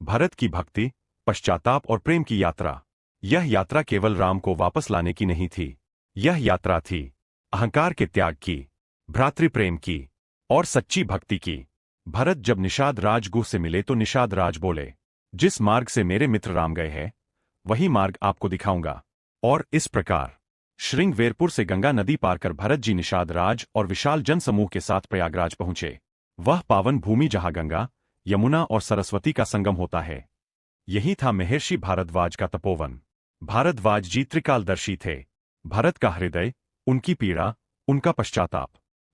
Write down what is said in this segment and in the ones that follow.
भरत की भक्ति, पश्चाताप और प्रेम की यात्रा। यह यात्रा केवल राम को वापस लाने की नहीं थी। यह यात्रा थी अहंकार के त्याग की, भ्रातृप्रेम की और सच्ची भक्ति की। भरत जब निषाद राजगुह से मिले तो निषाद राज बोले, जिस मार्ग से मेरे मित्र राम गए हैं वही मार्ग आपको दिखाऊंगा। और इस प्रकार श्रृंगवेरपुर से गंगा नदी पार कर भरत जी निषाद राज और विशाल जनसमूह के साथ प्रयागराज पहुंचे। वह पावन भूमि जहां गंगा, यमुना और सरस्वती का संगम होता है। यही था महर्षि भारद्वाज का तपोवन। भारद्वाज जी त्रिकालदर्शी थे। भरत का हृदय, उनकी पीड़ा, उनका पश्चाताप,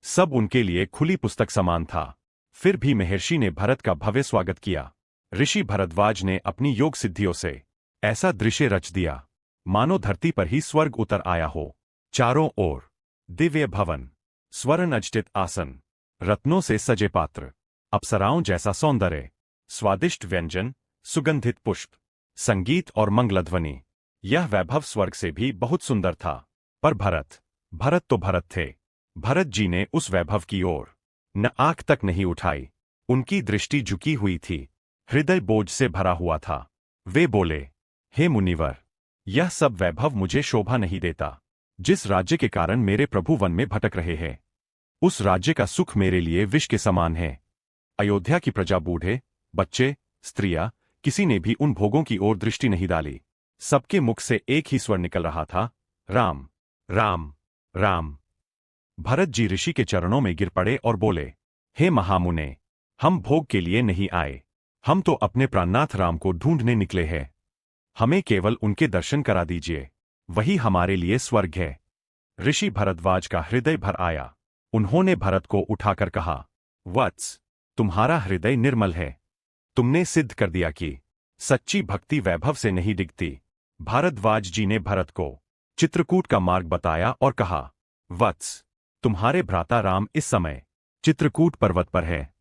सब उनके लिए खुली पुस्तक समान था। फिर भी महर्षि ने भरत का भव्य स्वागत किया। ऋषि भरद्वाज ने अपनी योग सिद्धियों से ऐसा दृश्य रच दिया मानो धरती पर ही स्वर्ग उतर आया हो। चारों ओर दिव्य भवन, स्वर्ण अजटित आसन, रत्नों से सजे पात्र, अप्सराओं जैसा सौंदर्य, स्वादिष्ट व्यंजन, सुगंधित पुष्प, संगीत और मंगलध्वनि। यह वैभव स्वर्ग से भी बहुत सुंदर था। पर भरत तो भरत थे। भरत जी ने उस वैभव की ओर न आंख तक नहीं उठाई। उनकी दृष्टि झुकी हुई थी, हृदय बोझ से भरा हुआ था। वे बोले, हे मुनिवर, यह सब वैभव मुझे शोभा नहीं देता। जिस राज्य के कारण मेरे प्रभु वन में भटक रहे हैं, उस राज्य का सुख मेरे लिए विष के समान है। अयोध्या की प्रजा, बूढ़े, बच्चे, स्त्रियां, किसी ने भी उन भोगों की ओर दृष्टि नहीं डाली। सबके मुख से एक ही स्वर निकल रहा था, राम, राम, राम। भरत जी ऋषि के चरणों में गिर पड़े और बोले, हे महामुने, हम भोग के लिए नहीं आए। हम तो अपने प्राणनाथ राम को ढूंढने निकले हैं। हमें केवल उनके दर्शन करा दीजिए, वही हमारे लिए स्वर्ग है। ऋषि भरद्वाज का हृदय भर आया। उन्होंने भरत को उठाकर कहा, वत्स, तुम्हारा हृदय निर्मल है। तुमने सिद्ध कर दिया कि सच्ची भक्ति वैभव से नहीं डिगती। भारद्वाज जी ने भरत को चित्रकूट का मार्ग बताया और कहा, वत्स, तुम्हारे भ्राता राम इस समय चित्रकूट पर्वत पर है।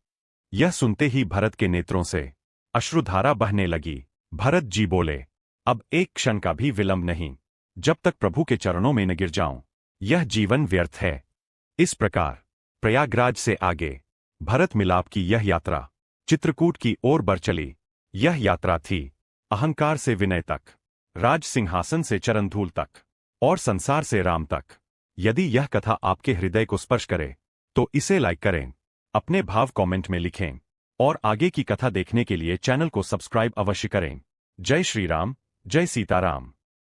यह सुनते ही भरत के नेत्रों से अश्रुधारा बहने लगी। भरत जी बोले, अब एक क्षण का भी विलंब नहीं। जब तक प्रभु के चरणों में न गिर जाऊं, यह जीवन व्यर्थ है। इस प्रकार प्रयागराज से आगे भरत मिलाप की यह यात्रा चित्रकूट की ओर बढ़ चली। यह यात्रा थी अहंकार से विनय तक, राज सिंहासन से चरणधूल तक और संसार से राम तक। यदि यह कथा आपके हृदय को स्पर्श करे तो इसे लाइक करें, अपने भाव कमेंट में लिखें और आगे की कथा देखने के लिए चैनल को सब्सक्राइब अवश्य करें। जय श्री राम, जय सीताराम।